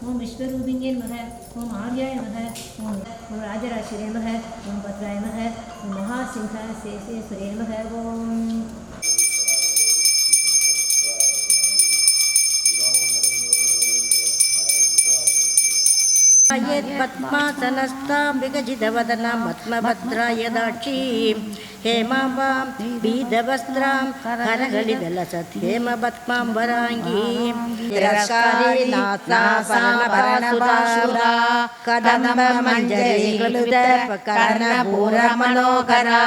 ஓம் விஸ்வரூபிங்கே நமக, ஓம் ஆர்யாய நமக, ஓம் ராஜராஜேஸ்வரியே நமக, ஓம் பத்ராய நமக, ஓம் மகாசிம்ஹ சேஷேஸ்வரியே நமக. ஓம் पद्मासनस्तां विगजितवदनां पद्मभद्राय दाक्षीं हेमाम्बां पीतवस्त्रां करगलिदलसत् हेमपद्मां वराङ्गीं तिरस्कारिनासापरणपरणपाशुरा कदम्बमञ्जरीकृतकर्णपूरमनोहरा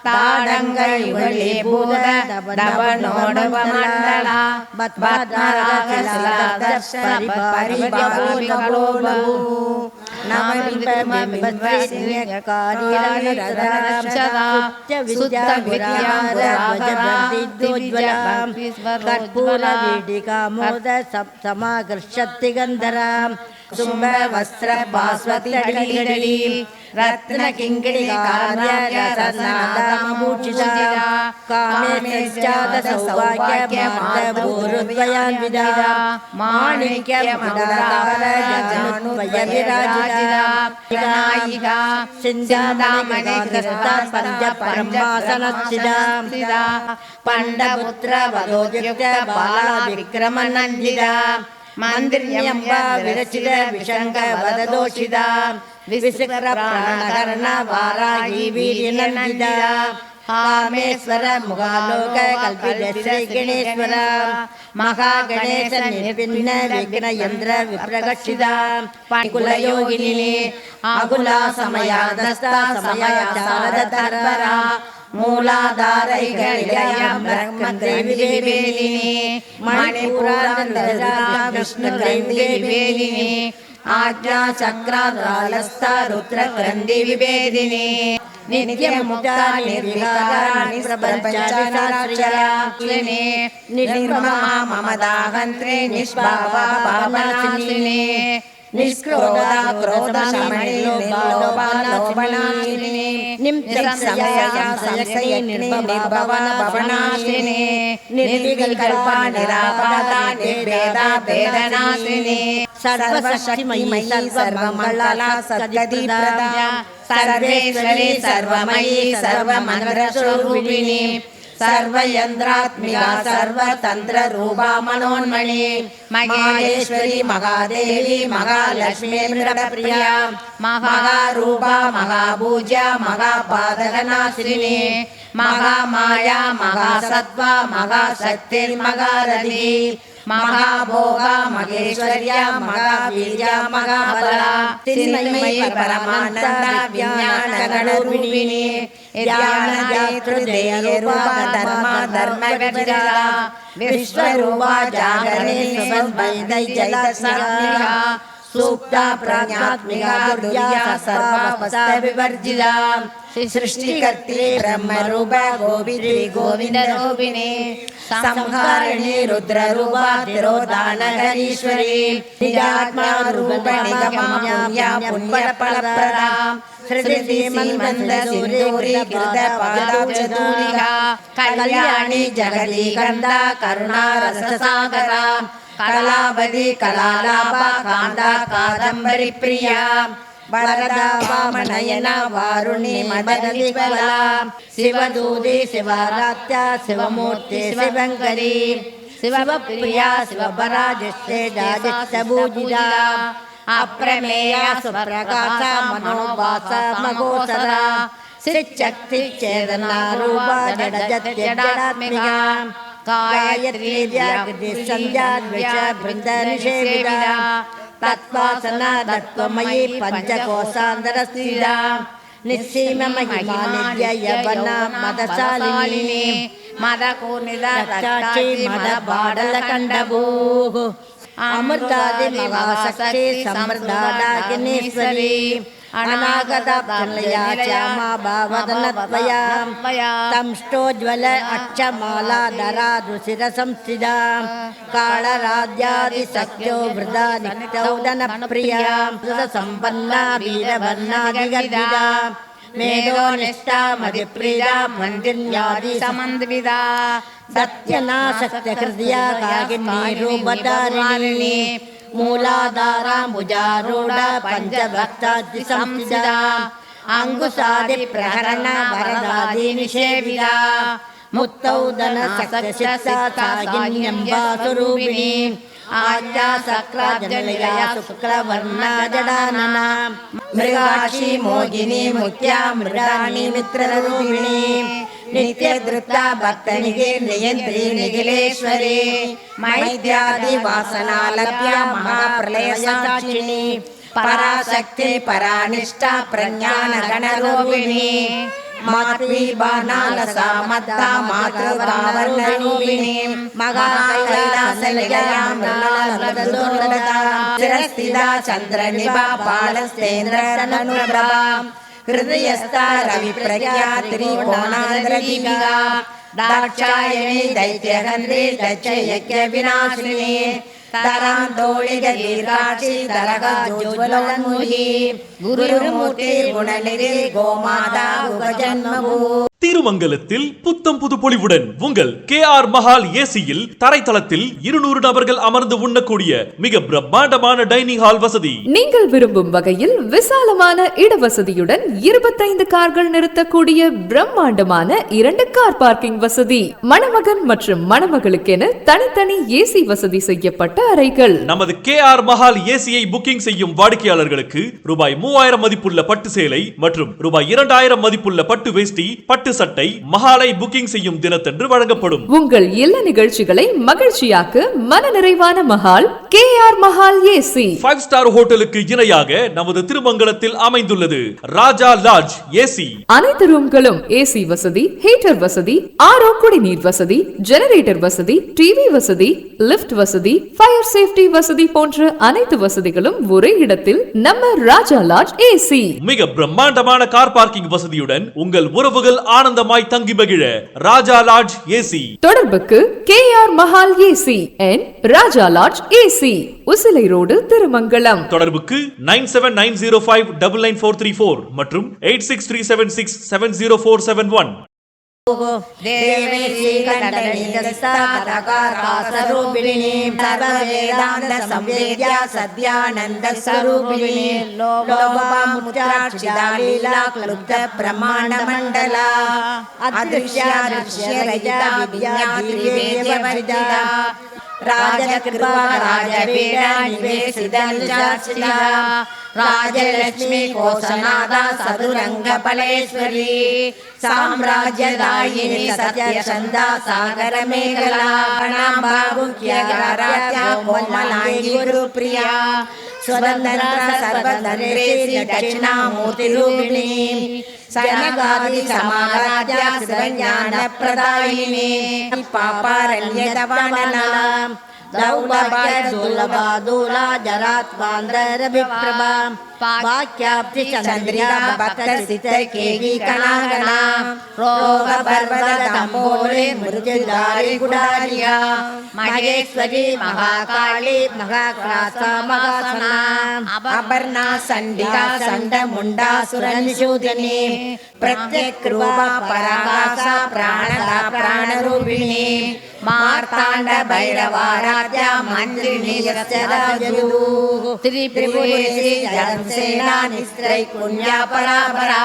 ताडङ्गै भूत दबनोडवमण्डला परिभवोलु समाकर्षति गन्धरां शुम्भवस्त्र बास्वती रत्न किङ्किणी कार्याभूषिता कामेशौभाग्यमादभूरुद्वयान्विदा माणिक्यमदावरजानुद्वयविराजिता सिन्धामणिकृता पञ्चपरमासनस्थिता पण्डपुत्रवधोयुक्त बालाविक्रमनन्दिता मन्दिर्यम्बा विरचित विशङ्कवददोषिता विशिखरप्राणकर्ण वाराही वीर्यनन्दिता कामेश्वर मुखालोक कल्पितश्रीगणेश्वर महागणेश निर्विघ्न विघ्न यंत्र विप्रगक्षिता कुलयोगिनी आकुला समयादस्ता समयाचारदर्परा मूलाधारैकनिलयं ब्रह्मदेविवेलिनी मणिपुरानन्दरा विष्णुग्रन्थिवेलिनी आज्ञा चक्रालस्ता रुद्रग्रन्थि विभेदिनी नित्यमुक्ता निर्विकाराणि प्रपञ्चनाश्रियिनी निर्ममा ममदाहन्त्री निष्पापा पापनाशिनी निष्क्रोधा क्रोधशमनी लोभालोभनाशिनी निम्समया निर्भवनभवनाशिनी निर्विकल्पा निरापदा निर्भेदा भेदनाशिनी सर्वशक्तिमयी सर्वमङ्गला सद्गतिप्रदा सर्वेश्वरी सर्वमयी सर्वमन्त्रस्वरूपिणी सर्वयन्त्रात्मिका सर्वतन्त्ररूपा मनोन्मणि महेश्वरी महादेवी महालक्ष्मी मृगप्रिया महारूपा महापूज्या महापादकनाशिनी महामाया महासत्त्वा महाशक्तिर्महारथी महाभोगा महेश्वर्या महावीर्या महाबला चिन्मयी परमानंदा विज्ञानगणरूपिणी ध्यानदेयरूपा धर्मविजया विश्वरूपा जागरणे सुवैदयजलस्नेहा सूक्ता प्रज्ञात्मिका दुर्या सर्वावस्थाविवर्जिता सृष्टिकर्त्री ब्रह्मरूपा गोवित्री गोविन्दरूपिणी संहारिणी रुद्ररूपा तिरोधानगरीश्वरी निजात्मा रूपिणी गम्या पुण्यफलप्रदा श्रीमन्मन्दसूरीकृतपादाब्जदूलिका कल्याणी जगदीकन्दा करुणारससागरा कलावती कलालाभा कान्ता कादम्बरी प्रिया वरदा वामनयना वारुणी मदनिकला शिवदूती शिवारात्या शिवमूर्ति शिवङ्करी शिवप्रिया शिवपराजिष्टे जाजिष्टभूजिता अप्रमेया सुप्रकाशा मनोवासा मघोसरा शिवशक्ति चेतना रूपा जडात्मिका गायत्री व्याकृति संध्या द्विष वृंद निषेविता तत्वासना तत्वमयी पंचकोशान्तरस्थिता निस्सीम महिमा नित्य यवना मदशालिनी मदकूर्णिता तक्षाक्षी मदबाडलकण्डभूः अमृतादि महाशक्ति समृद्धाडाग्नीश्वरी अनागता प्रलया श्यामा भावदनत्वया तंष्टोज्वल अक्षमाला धरा दुशिरसंस्थिता कालराज्यादिशक्त्यो वृदा नित्यौदनप्रिया संपन्ना वीरवर्णादिगर्भिता मेधोनिष्ठा मदिप्रीता मन्दिन्यादि समन्विता सत्यनाशक्त्यहृदया कागिनी रूपधारिणी మూలాధారాంబుజారూఢ పంచభక్తాది సంస్థిత అంకుశాది ప్రహరణ వరదాది నిషేవిత ముక్తౌదన సక్తసాగిన్యంబాసురూపిణి ఆజ్ఞా సక్రాజనయ శుక్లవర్ణ జడానన మృగాక్షి మోగిని ముఖ్యా మృడాని మిత్రరూపిణి నిత్యదృప్త భక్త నియంత్రి నిఖిలేశ్వరి మైద్యాది వాసనాలభ్య మహాప్రళయ సాక్షిణి పరాశక్తి పరానిష్ట ప్రజ్ఞాన గణరూపిణి మాతృ బాణాల సామర్థ మాతృభావరూపిణి మహాకైలాసనిలయామృత చంద్ర నిభా పాలస్తేంద్ర హృదయస్థ రవి ప్రజ్ఞా త్రికోణాంధ్రదీపికా దాక్షాయణి దైత్యహంత్రి దక్షయజ్ఞ వినాశిని తరాంతోళిక దీర్ఘాక్షి దరగోజ్వలోన్ముఖి குருமூர்த்தி குணநிதி கோமாதா உபஜன்மபூ. திருமங்கலத்தில் புத்தம் புது பொலிவுடன் உங்கள் KR மஹால் ஏசியில் தரைத்தளத்தில் 200 நபர்கள் அமர்ந்து உண்ணக்கூடிய மிக பிரம்மாண்டமான டைனிங் ஹால் வசதி. நீங்கள் விரும்பும் வகையில் விசாலமான இடவசதியுடன் 25 கார்கள் நிறுத்தக்கூடிய பிரம்மாண்டமான 2 கார் பார்க்கிங் வசதி. மணமகன் மற்றும் மணமகளுக்கென தனித்தனி ஏசி வசதி செய்யப்பட்ட அறைகள். நமது KR மஹால் ஏசியை புக்கிங் செய்யும் வாடிக்கையாளர்களுக்கு ரூபாய் 3000 மதிப்புள்ள பட்டு சேலை மற்றும் ரூபாய் 2000 மதிப்புள்ள பட்டு வேஷ்டி பட்டு சட்டை மஹாலை புக்கிங் செய்யும் தினத்தன்று வழங்கப்படும். உங்கள் எல்லா நிகழ்ச்சிகளை மகிழ்ச்சியாக்க மனநிறைவான Mahal KR Mahal AC. 5 star ஹோட்டலுக்கு இணையாக நமது திருமங்கலத்தில் அமைந்துள்ளது ராஜா லாட்ஜ் ஏசி. அனைத்து ரூம்களும் ஏசி வசதி, ஹீட்டர் வசதி, ஆரோ குடிநீர் வசதி, ஜெனரேட்டர் வசதி, டிவி வசதி, லிஃப்ட் வசதி, ஃபயர் சேஃப்டி வசதி போன்ற அனைத்து வசதிகளும் ஒரே இடத்தில் நம்ம ராஜா லாட்ஜ் ஏசி. மிக பிரம்மாண்டமான கார் பார்க்கிங் வசதியுடன் உங்கள் உறவுகள் ஆனந்தமாய் தங்கி மகிழ ராஜா லாட்ஜ் ஏசி. தொடர்புக்கு KR Mahal AC and Raja lodge AC, Usilai road, Thirumangalam. தொடர்புக்கு 9790599434 மற்றும் 8637670471. தேவேசி கண்டனிதஸ்தாரகாரகாசரூபிணி சர்வவேதாந்த சம்வேத்யா சத்யானந்த ஸ்வரூபிணி லோபாமுத்ராட்சிதாலீலா க்ளுப்த பிரமாண மண்டலா அத்ருஷ்யாத்ருஷ்யரகிதா வித்யாதிவேத்யவர்ஜிதா ராஜகிருபா ராஜபீடா நிவேசிதா ராஜலட்சுமி கோசநாதா சதுரங்க பலேஸ்வரி சாம்ராஜ்யதாயினி சத்யசந்தா சாகர மேகலா கணாம்பாபுக்யகாராத்யா கோமலாங்கி குருப்ரியா ஸ்வதந்திர சர்வதந்திரேசி தட்சிணாமூர்த்தி ரூபிணி சனகாதி சமாராத்யா சிவஞான பிரதாயினி பாபாரண்யதவனலா दुर्लभा जरात्मान्द्रविप्रभा वाक्याब्धि चन्द्रिका भक्तसित केगी कणागणा रोग पर्वतम्बोले मृत्युदारी गुडारिया महेश्वरी महाकाली महाक्रासा महासना अपर्णा संडिका संड मुंडा सुरनिशूदिनी प्रत्यक्रूपा पराकासा प्राणदा प्राणरूपिणी मार्तांड भैरवाराध्या मंत्रिणी यस्यराजदू त्रिपुरेशी जगन्सेना निस्त्रैकुण्या परापरा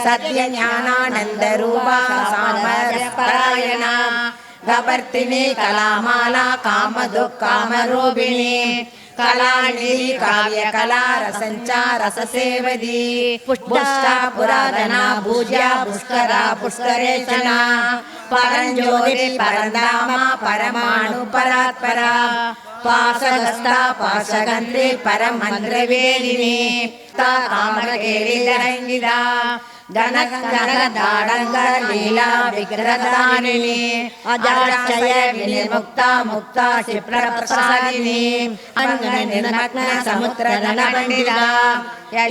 सत्य ज्ञानानंद रूपा सामर्थ परायणा गवर्तिनी कलामाला काम दुःखाम रूपिणी कलानिधि काव्य कला रसंचा रससेवदी पुष्टा पुरातना भूज्या पुष्करा पुष्करेशना परंज्योति परंधामा परमाणु परात्परा पाशगस्ता पाशगंत्री परमंत्रवेदिनी ता कामकेलिदरंगिदा गणक गणक दाडंग लीला विग्रहदानिनी अजाक्षय विनिर्मुक्ता मुक्ता क्षिप्रप्रसादिनी अंगनिर्नग्न समुद्र धनपंडिता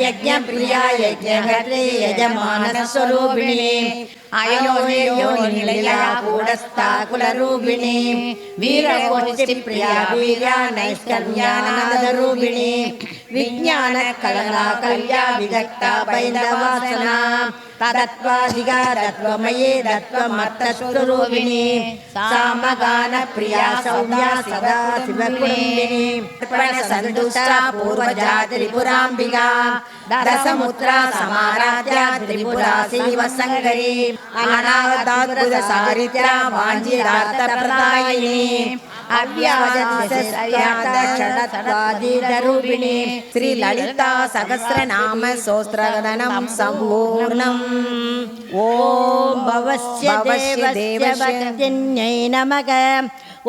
यज्ञ प्रिया यज्ञगत्री यजमान स्वरूपिणी अयोनियो निलया कूटस्था कुलरूपिणी वीरकोटि प्रिया वीर्या नैष्कर्म्यानादरूपिणी विज्ञान कलना कल्या विदग्धा वैदवासना तत्त्वाधिका तत्त्वमये तत्त्वमत्तस्वरूपिणी सामगान प्रिया सौम्या सदा शिवकुटुम्बिनी संतुष्टा पूर्वजा त्रिपुराम्बिका दशमुद्रा समाराध्या त्रिपुरा शिवशङ्करी अनागताद्भुत सारित्र्या वाञ्छितार्थप्रदायिनी अव्याजरूपिणी श्री ललिता सहस्रनाम सोस्त्रगणनं सम्पूर्णम् ओम भवस्य देवस्य नमः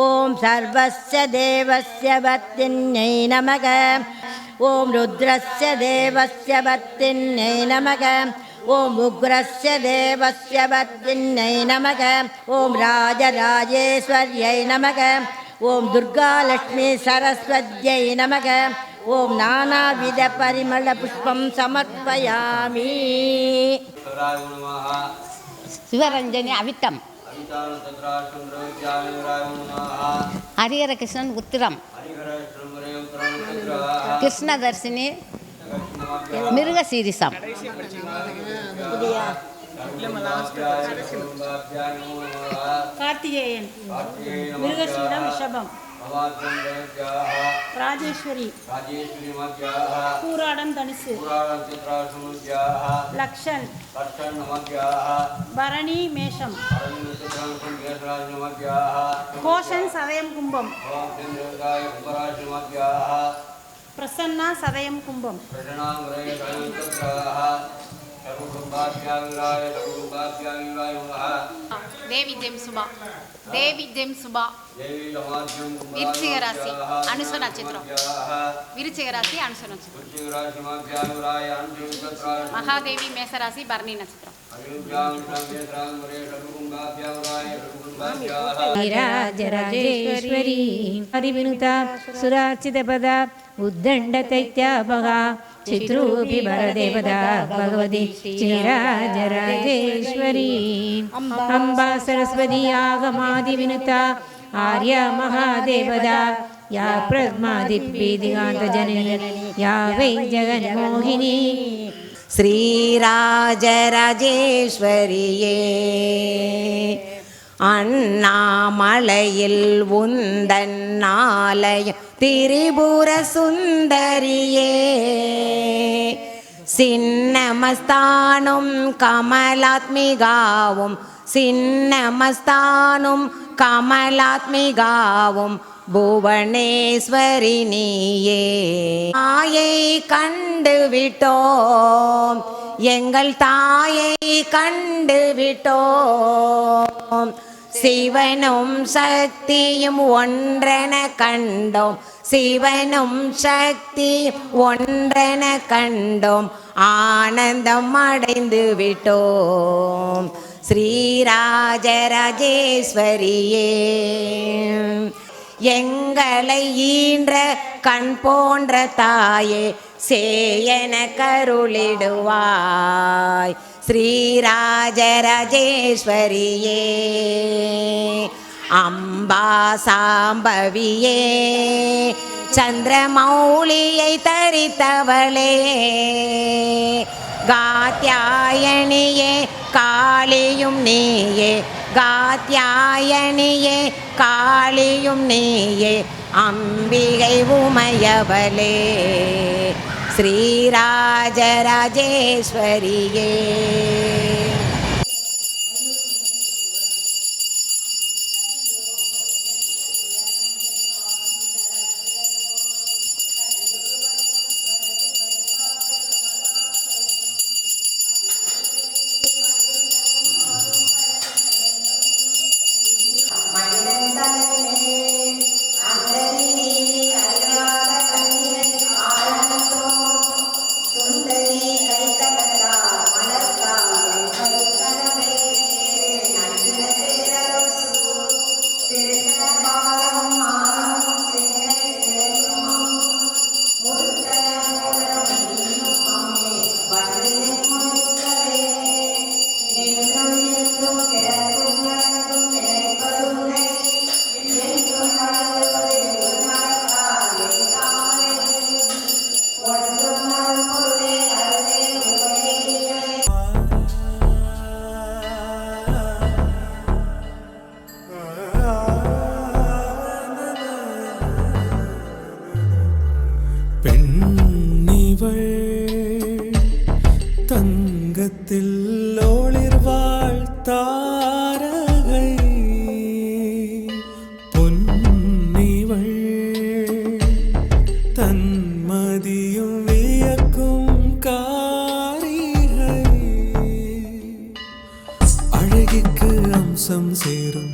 ओम सर्वस्य देवस्य वत्तिन्यै नमः ओम रुद्रस्य देवस्य वत्तिन्यै नमः ओम उग्रस्य देवस्य वत्तिन्यै नमः ओम राजराजेश्वर्यै नमः ओम दुर्गा लक्ष्मी सरस्वत्यै नमः ओम नानाविध परिमल पुष्पं समर्पयामि शिवरंजनी अविट्टम हरिहर कृष्णन उत्तरम कृष्णदर्शिनी मिरुगशीरिषम कार्तिकेयन मिरुगशीरम ऋषभम राजेश्वरी पूराडम धनुषु लक्षण भरणी मेषम कोशन सदयम कुंभम प्रसन्ना सदयम कुंभम देवी देम सुबा देवी देम सुबा विरुचिक राशि अनुस नक्षत्र विरुचिक राशि अनुस नक्षत्र महादेवी मेष राशि भरणी नक्षत्र राजराजेश्वरी हरिविनुता सुरार्चितपदा उद्दण्डदैत्यापगा चित्रूपि वरदेवता भगवती श्रीराजराजेश्वरी अम्बा सरस्वती आगमादिविनुता आर्या महादेवता या प्रज्ञादिप्रीतिकान्तजननी या वै जगन्मोहिनी श्रीराजराजेश्वरिये அண்ணாமலையில் உந்தன் ஆலயம் திரிபுர சுந்தரியே சின்னமஸ்தானும் கமலாத்மிகாவும் சின்னமஸ்தானும் கமலாத்மிகாவும் புவனேஸ்வரி நீயே தாயை கண்டு விட்டோம் எங்கள் தாயை கண்டு விட்டோம் சிவனும் சக்தியும் ஒன்றென கண்டோம் சிவனும் சக்தி ஒன்றென கண்டோம் ஆனந்தம் அடைந்து விட்டோம் ஸ்ரீராஜராஜேஸ்வரியே எங்களை ஈன்ற கண் போன்ற தாயே சேயன கருளிடுவாய் ஸ்ரீராஜராஜேஸ்வரியே அம்பா சாம்பவியே சந்திரமௌலியை தரித்தவளே காத்யாயணியே காளியும் நீயே காத்யாயணியே காளியும் நீயே அம்பிகை உமையவளே ஸ்ரீராஜராஜேஸ்வரியே இவள் தங்கத்தில் ஒளிர்வாள் தாரகை பொன்னிவள் தன்மதியும் வியக்கும் காரிகை அழகிற்கு அம்சம் சேரும்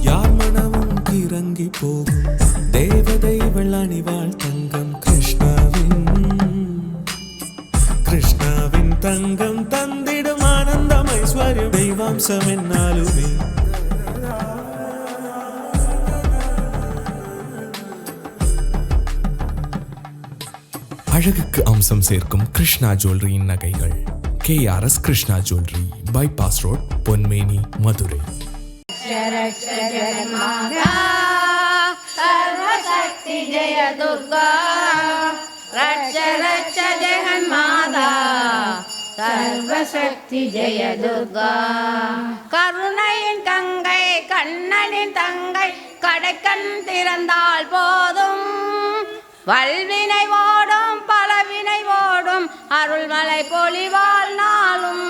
யார் மனமும் கிறங்கி போகும் தேவதை வெள்ளணிவாள் தங்கம் கிருஷ்ணாவின் தங்கம் தந்திடும் ஆனந்தம் ஐஸ்வர்யம் தெய்வாம்சம் என்னாலுமே அழகுக்கு அம்சம் சேர்க்கும் கிருஷ்ணா ஜுவல்லரியின் நகைகள் KRS Krishna jewellery, bypass road, Ponmeni, Madurai. சர்வசக்தி ஜெய துர்கா ரட்ச ரட்ச ஜெகன்மாதா சர்வசக்தி ஜெய துர்கா. கருணையின் கங்கை கண்ணனின் தங்கை கடைக்கண் திறந்தால் போதும் வல்வினை ஓடும் பலவினை ஓடும் அருள்மலை பொழிவாள் நாளும்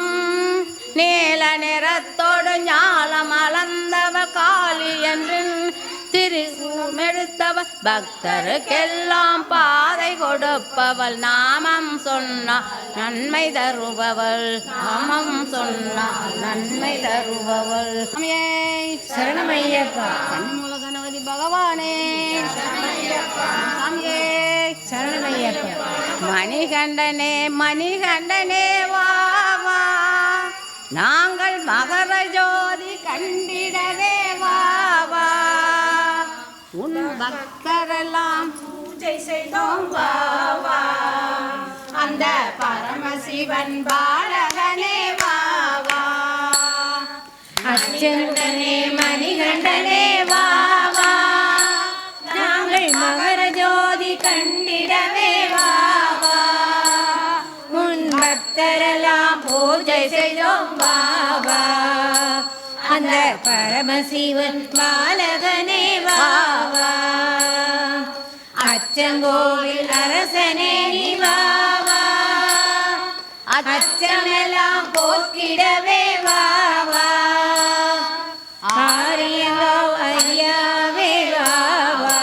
நீல நிறத்தோடு ஞாலம் அளந்தவள் காளி என்று திருமெடுத்தவள் பக்தருக்கெல்லாம் பாதை கொடுப்பவள் நாமம் சொன்னால் நன்மை தருபவள் நாமம் சொன்னால் நன்மை தருபவள். சரணமையப்பா கன்னிமூல கணபதி பகவானே சாமியே சரணமையப்பா மணிகண்டனே மணிகண்டனே வா வா நாங்கள் மகர ஜோதி கண்டிடவே வா வா உன் பக்தரெல்லாம் பூஜை செய்தோம் வா வா அந்த பரமசிவன் பாலகனே வா வா அச்சங்கனே மணிகண்டனே வா வா நாங்கள் மகர ஜோதி கண்டிடவே வா வா உன் பக்தரெல்லாம் பூஜை செய்தோம் வா வா அந்த பரமசிவன் பாலகனே வா வா அச்சங்கோவில் அரசனே நீ வா வா அச்சமெல்லாம் போக்கிடவே வா வா ஆரியங்கோ ஐயாவே வா வா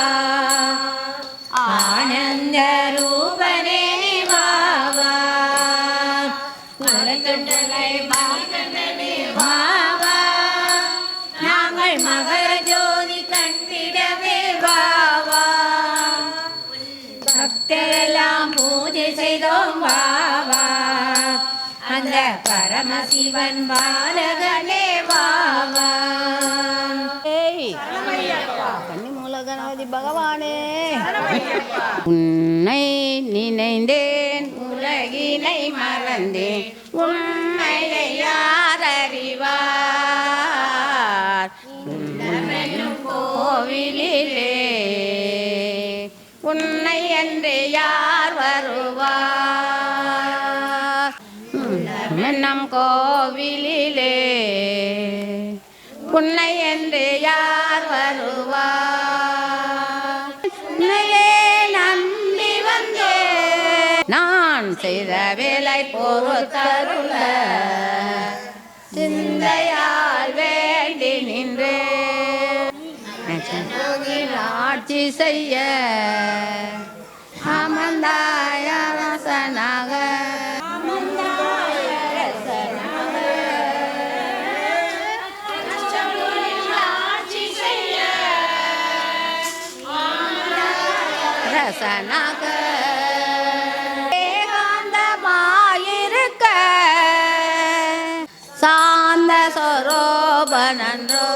ஆனந்த ரூபனே நீ வா வா குலத்தொண்டலை பாலகனே வா வா நாங்கள் மகர ஜோதி கண்டிடவே வா வா பக்தரெல்லாம் பூஜை செய்தோம் வா வா அந்த பரமசிவன் பாலகனே வா வா. கன்னிமூல கணபதி பகவானே உன்னை நினைந்தேன் உலகினை மறந்தேன் உண்மையை யார் அறிவார் உள்ளமென்னும் கோவிலிலே உன்னை என்று யார் வருவார் நம் கோவிலிலே உன்னை என்று யார் வருவார் உன்னையே நம்பி வந்தே நான் செய்த வேலை பொறுத்தருள சிந்தையால் வேண்டி நின்றே ஆட்சி செய்ய அமர்ந்தாய அரசனாக அரசனாக ஏகாந்தமாயிருக்க சாந்த சொரோபனன்றோ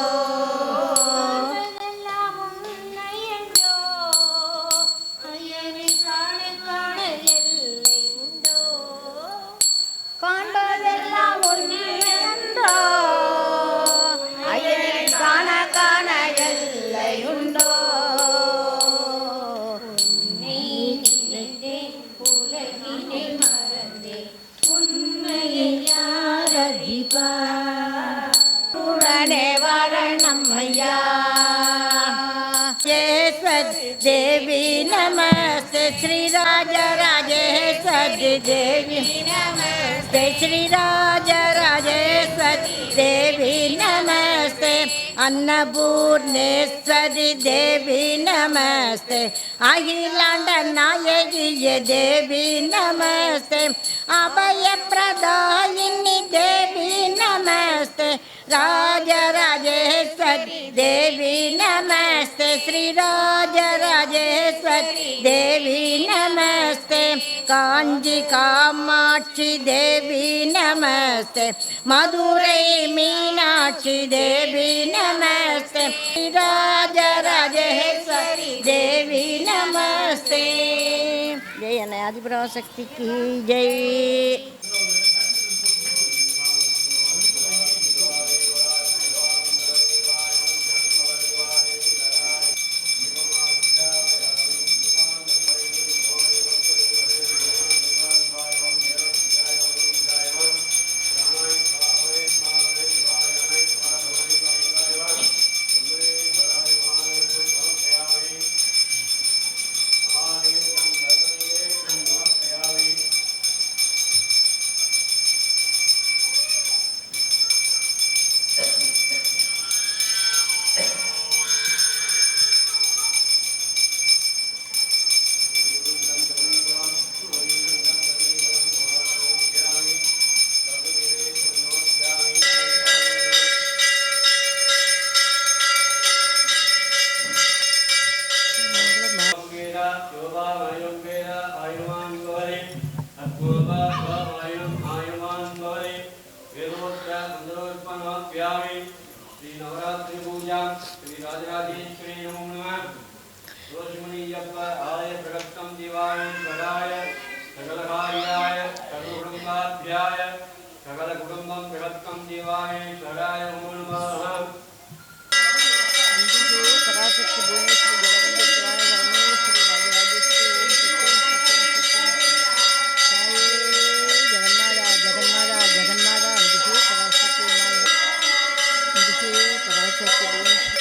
காண்பதெல்லாம் ஒன்றோ ஐயனை காண காண எல்லையுண்டோ நீ देवी नमस्ते श्री राजराजेश्वरी देवी नमस्ते श्री राजराजेश्वरी देवी नमस्ते अन्नपूर्णेश्वरी देवी नमस्ते अखिलांड नायकी देवी नमस्ते अभयप्रदायिनी देवी नमस्ते राजराजेश्वरी देवी नमस्ते श्री राजराजेश्वरी देवी नमस्ते कांजी कामाक्षी देवी नमस्ते मधुरै मीनाक्षी देवी नमस्ते श्री राजराजेश्वरी देवी नमस्ते। जय अनादि पराशक्ति की जय। श्री नवरात्रि पूजा श्री राजराजेश्वरी नमो नमः। रोषमुनियप्प आय प्रकटम दिवाय स्वराय सकलकार्याय सर्वकुटुम्बाभ्याय सकलकुटुम्बं प्रकटम दिवाय स्वराय नमो नमः। पराशक्ति भुवनेश्वरी जगदम्बिकाय परमेश्वरी राजराजेश्वरी जगन्माता जगन्माता जगन्माता अंबिके पराशक्ति अंबिके पराशक्ति भुवनेश्वरी।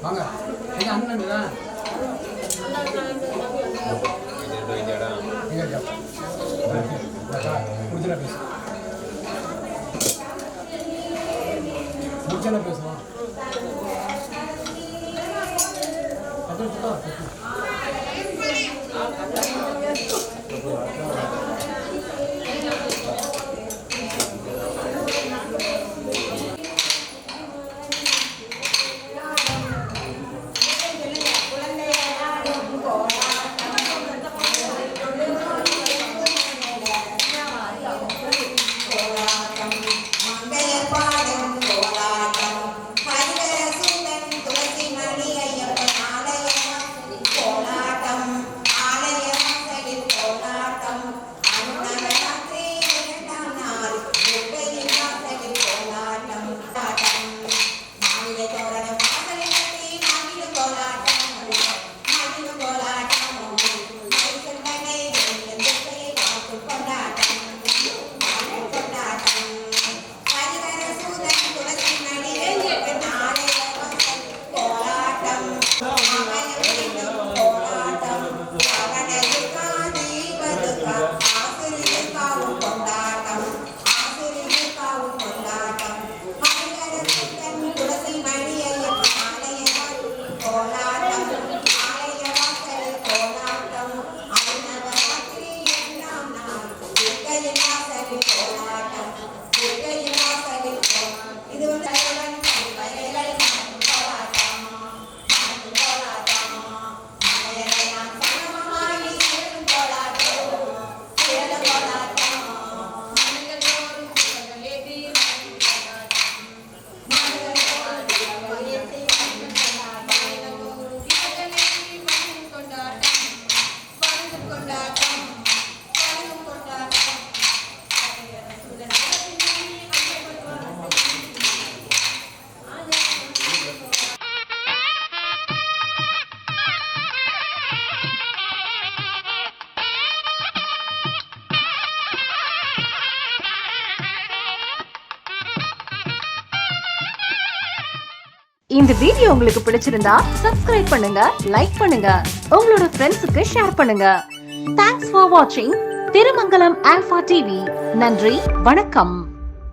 வாங்க எங்க அண்ணன் தான் முடிச்சல பேசுவோம் இந்த வீடியோ உங்களுக்கு பிடிச்சிருந்தா சப்ஸ்கிரைப் பண்ணுங்க, லைக் பண்ணுங்க, உங்களோட ஃப்ரெண்ட்ஸுக்கு ஷேர் பண்ணுங்க. தேங்க்ஸ் ஃபார் வாட்சிங் திருமங்கலம் ஆல்பா டிவி. நன்றி, வணக்கம்.